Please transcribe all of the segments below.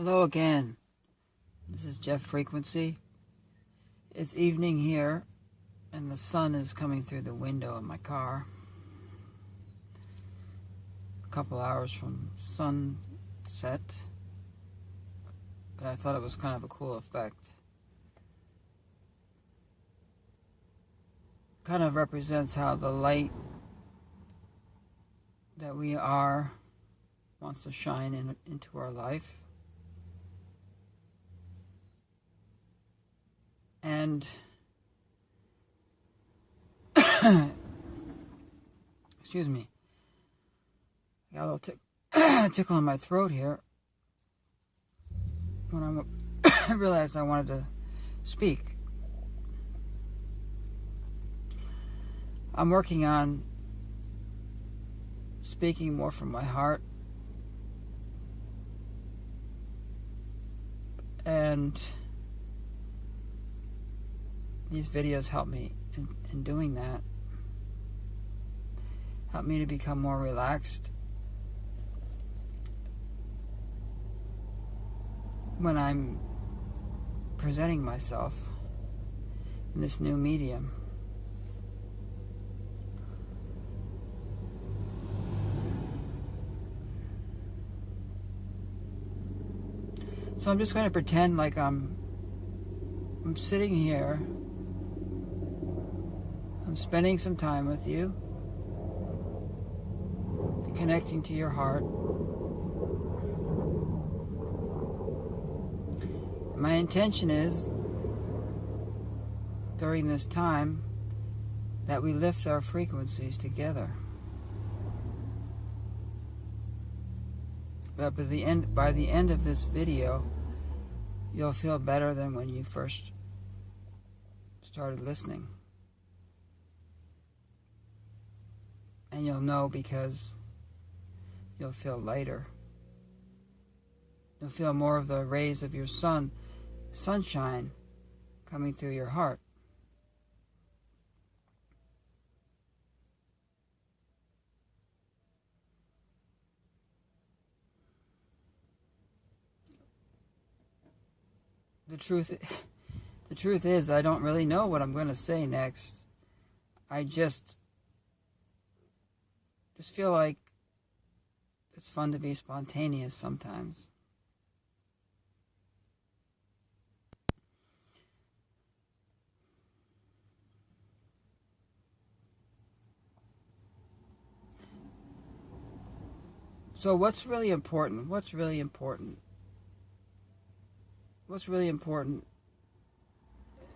Hello again. This is Jeff Frequency. It's evening here, and the sun is coming through the window of my car. A couple hours from sunset, but I thought it was kind of a cool effect. Kind of represents how the light that we are wants to shine into our life. And excuse me, I got a little tickle in my throat here when I realized I wanted to speak. I'm working on speaking more from my heart, and these videos help me in doing that. Help me to become more relaxed when I'm presenting myself in this new medium. So I'm just going to pretend like I'm sitting here. I'm spending some time with you, connecting to your heart. My intention is, during this time, that we lift our frequencies together. But by the end of this video, you'll feel better than when you first started listening. And you'll know because you'll feel lighter. You'll feel more of the rays of your sunshine coming through your heart. The truth is, I don't really know what I'm going to say next. I just feel like it's fun to be spontaneous sometimes. So what's really important? What's really important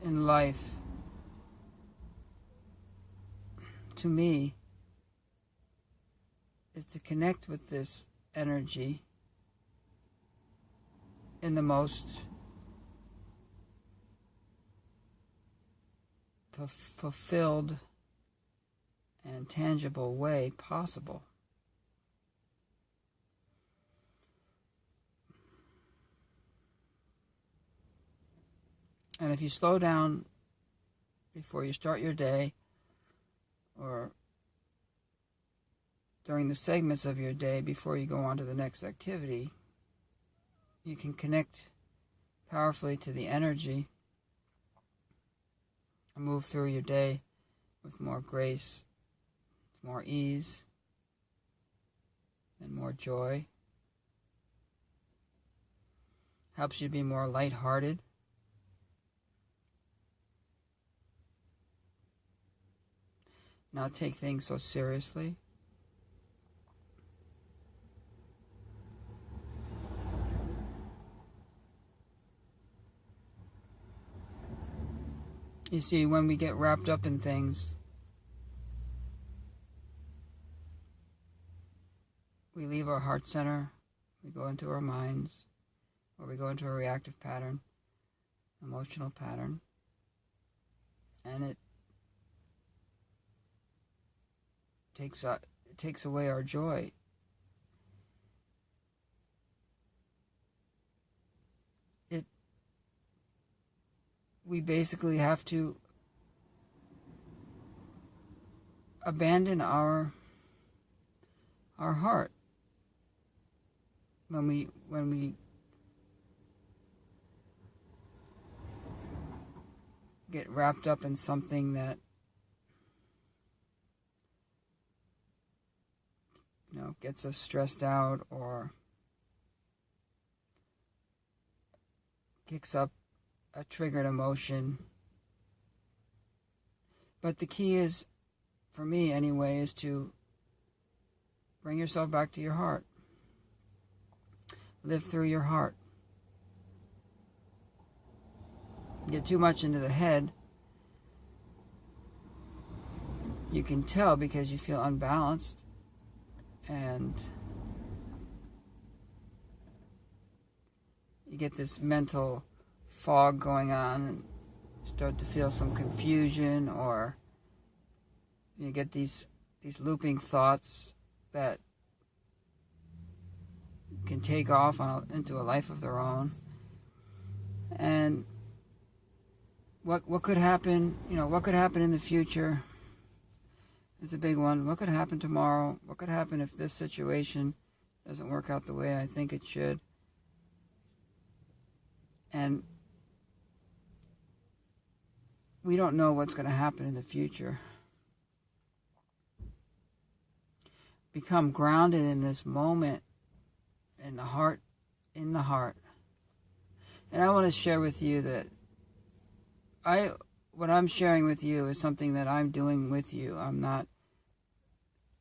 in life to me is to connect with this energy in the most fulfilled and tangible way possible. And if you slow down before you start your day, or during the segments of your day before you go on to the next activity, you can connect powerfully to the energy and move through your day with more grace, more ease, and more joy. Helps you be more lighthearted. Not take things so seriously. You see, when we get wrapped up in things, we leave our heart center, we go into our minds, or we go into a reactive pattern, emotional pattern, and it takes away our joy. We basically have to abandon our heart when we get wrapped up in something that, gets us stressed out or kicks up a triggered emotion. But the key is, for me anyway, is to bring yourself back to your heart. Live through your heart. Get too much into the head, you can tell because you feel unbalanced and you get this mental fog going on and start to feel some confusion, or you get these looping thoughts that can take off into a life of their own. And what could happen, what could happen in the future? It's a big one. What could happen tomorrow? What could happen if this situation doesn't work out the way I think it should? And we don't know what's going to happen in the future. Become grounded in this moment, in the heart. And I want to share with you that what I'm sharing with you is something that I'm doing with you. I'm not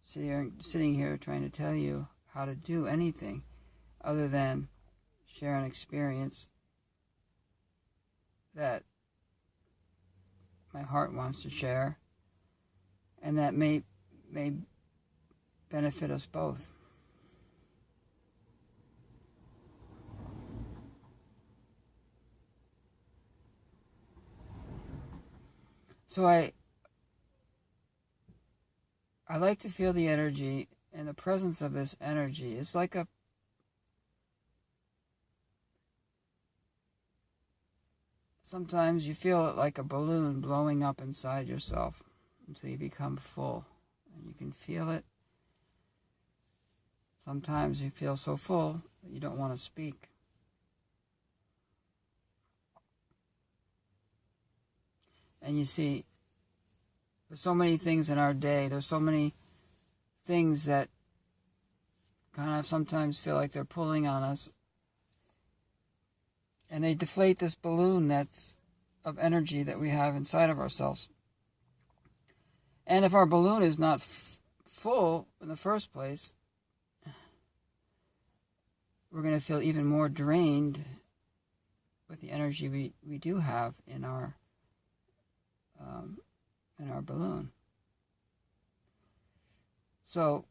sitting here trying to tell you how to do anything other than share an experience that my heart wants to share and that may benefit us both. So I like to feel the energy, and the presence of this energy is like sometimes you feel it like a balloon blowing up inside yourself until you become full, and you can feel it. Sometimes you feel so full that you don't want to speak. And you see, there's so many things in our day, there's so many things that kind of sometimes feel like they're pulling on us. And they deflate this balloon that's of energy that we have inside of ourselves. And if our balloon is not full in the first place, we're going to feel even more drained with the energy we do have in our balloon. So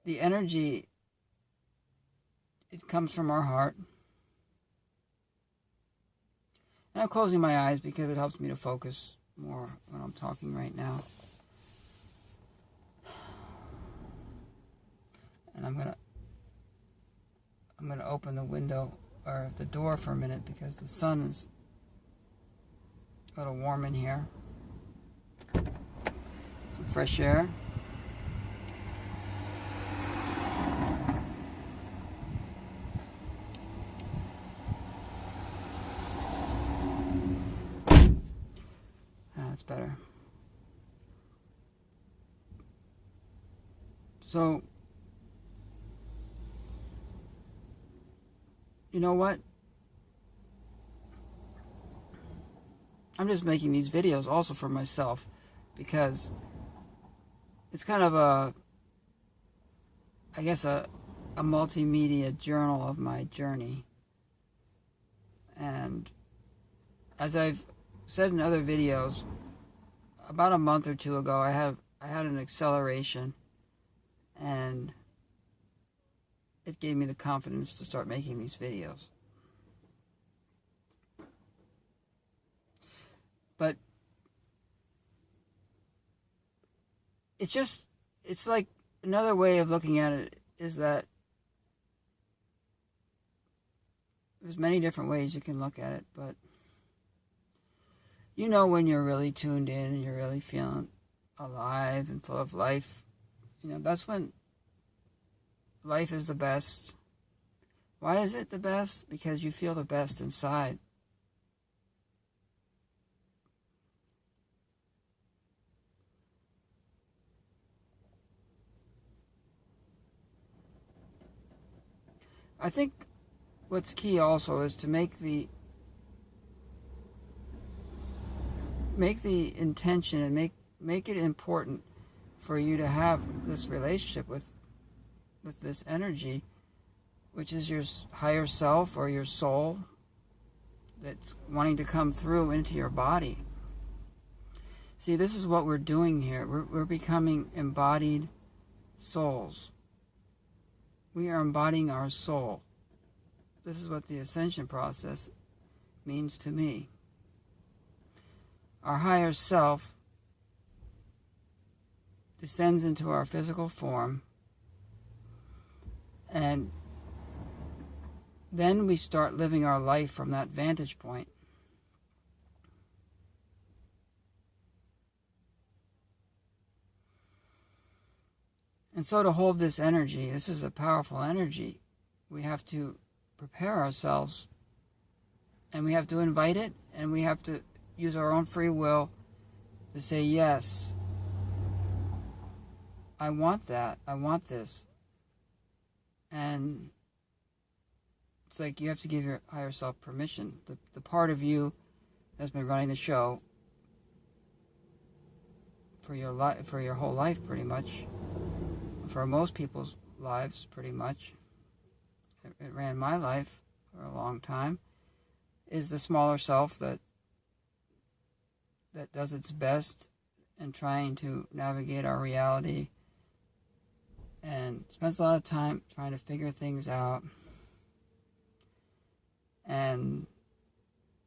the energy, it comes from our heart. And I'm closing my eyes because it helps me to focus more when I'm talking right now. And I'm gonna open the window or the door for a minute because the sun is a little warm in here. Some fresh air. That's better. So, you know what? I'm just making these videos also for myself because it's kind of a multimedia journal of my journey. And as I've said in other videos, about a month or two ago, I had an acceleration, and it gave me the confidence to start making these videos. But it's like another way of looking at it is that there's many different ways you can look at it, but when you're really tuned in and you're really feeling alive and full of life, that's when life is the best. Why is it the best? Because you feel the best inside. I think what's key also is to make the intention and make it important for you to have this relationship with this energy, which is your higher self or your soul that's wanting to come through into your body. See, this is what we're doing here. We're becoming embodied souls. We are embodying our soul. This is what the ascension process means to me. Our higher self descends into our physical form, and then we start living our life from that vantage point. And so to hold this energy, this is a powerful energy, we have to prepare ourselves, and we have to invite it, and we have to use our own free will to say, yes, I want that, I want this. And it's like you have to give your higher self permission. The part of you that's been running the show for your whole life, pretty much, for most people's lives, pretty much, it ran my life for a long time, is the smaller self that does its best in trying to navigate our reality and spends a lot of time trying to figure things out. And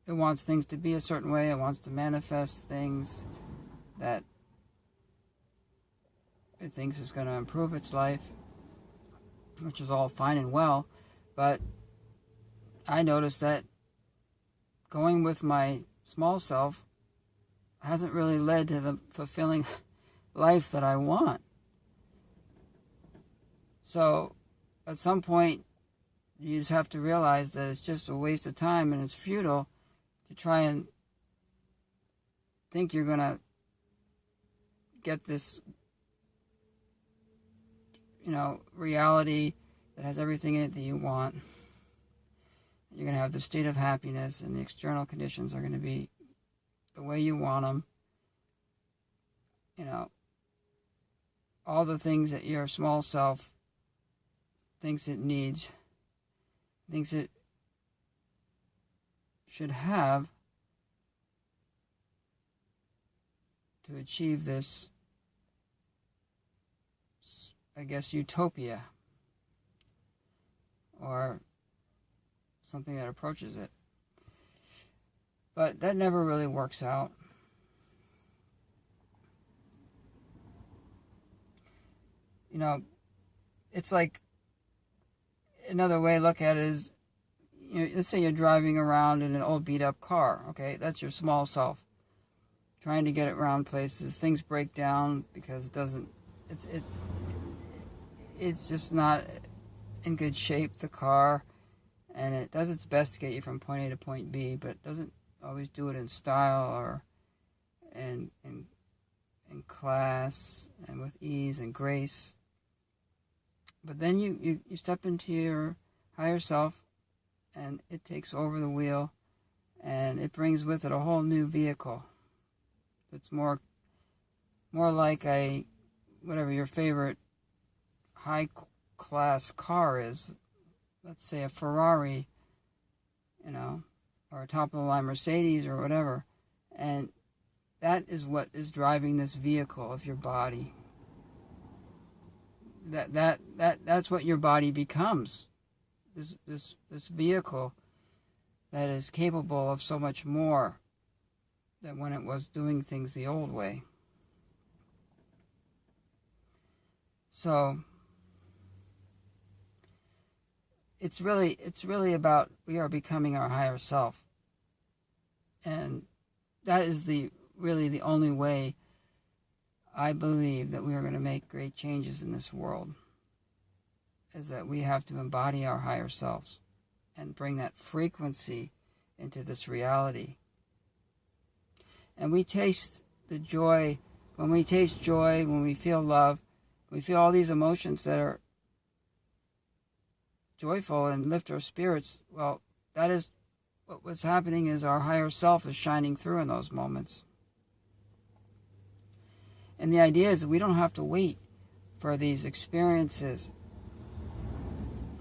it wants things to be a certain way. It wants to manifest things that it thinks is going to improve its life, which is all fine and well. But I noticed that going with my small self hasn't really led to the fulfilling life that I want. So at some point, you just have to realize that it's just a waste of time and it's futile to try and think you're going to get this, reality that has everything in it that you want. You're going to have the state of happiness, and the external conditions are going to be the way you want them. All the things that your small self thinks it needs, thinks it should have to achieve this, I guess, utopia, or something that approaches it. But that never really works out. It's like, another way to look at it is, let's say you're driving around in an old beat-up car, okay? That's your small self, trying to get it around places. Things break down because it's just not in good shape, the car, and it does its best to get you from point A to point B, but it doesn't always do it in style or in class and with ease and grace. But then you step into your higher self, and it takes over the wheel, and it brings with it a whole new vehicle. It's more like whatever your favorite high-class car is. Let's say a Ferrari, or a top-of-the-line Mercedes or whatever. And that is what is driving this vehicle of your body. That's what your body becomes. This vehicle that is capable of so much more than when it was doing things the old way. So it's really about, we are becoming our higher self. And that is really the only way I believe that we are going to make great changes in this world, is that we have to embody our higher selves and bring that frequency into this reality. And we taste the joy, when we taste joy, when we feel love, we feel all these emotions that are joyful and lift our spirits, well, that is what's happening, is our higher self is shining through in those moments. And the idea is we don't have to wait for these experiences.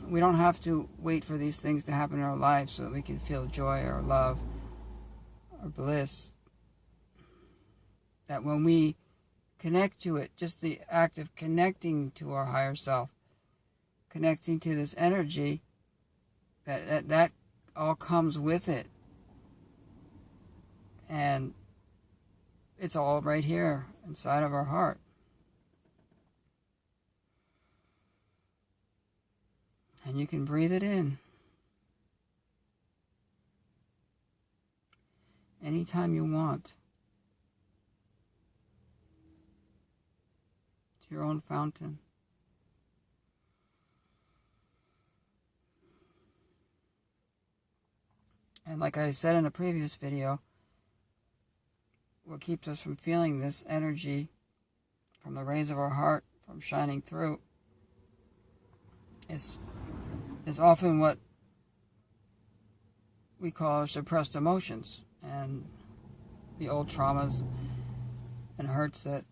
We don't have to wait for these things to happen in our lives so that we can feel joy or love or bliss. That when we connect to it, just the act of connecting to our higher self, connecting to this energy, that all comes with it. And it's all right here inside of our heart. And you can breathe it in. Anytime you want. It's your own fountain. And like I said in a previous video, what keeps us from feeling this energy from the rays of our heart, from shining through, is often what we call suppressed emotions and the old traumas and hurts that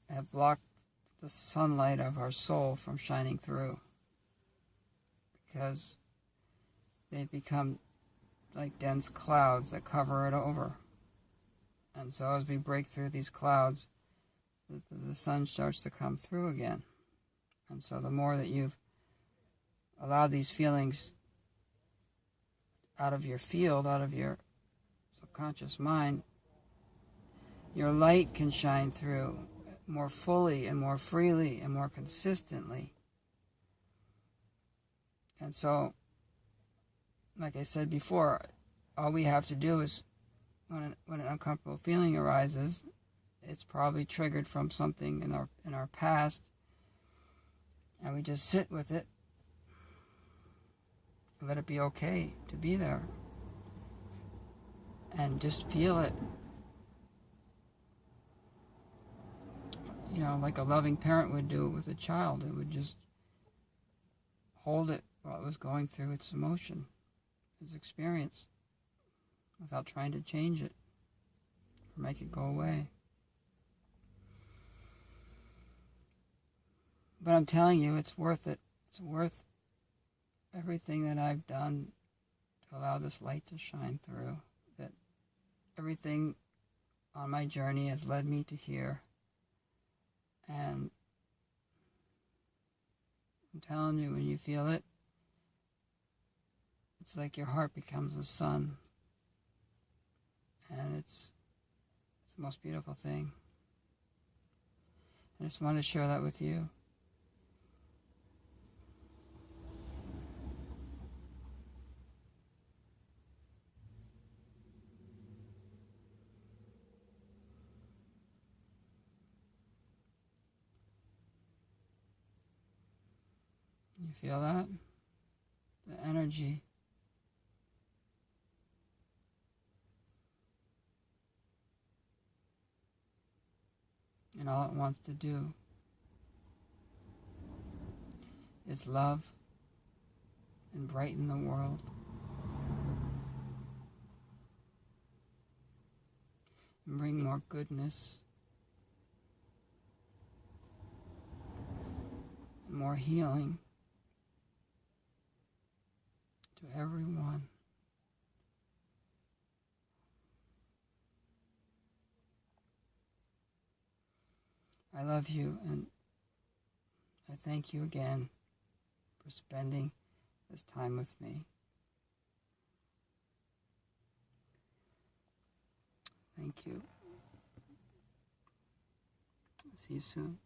have blocked the sunlight of our soul from shining through, because they've become like dense clouds that cover it over. And so as we break through these clouds, the sun starts to come through again. And so the more that you've allowed these feelings out of your field, out of your subconscious mind, your light can shine through more fully and more freely and more consistently. And so, like I said before, all we have to do is, when an uncomfortable feeling arises, it's probably triggered from something in our past, and we just sit with it and let it be okay to be there, and just feel it. You know, like a loving parent would do with a child. It would just hold it while it was going through its emotion, its experience, without trying to change it or make it go away. But I'm telling you, it's worth it. It's worth everything that I've done to allow this light to shine through. That everything on my journey has led me to here. And I'm telling you, when you feel it, it's like your heart becomes a sun. And it's the most beautiful thing. I just wanted to share that with you. You feel that? The energy. And all it wants to do is love and brighten the world. And bring more goodness and more healing to everyone. I love you, and I thank you again for spending this time with me. Thank you. See you soon.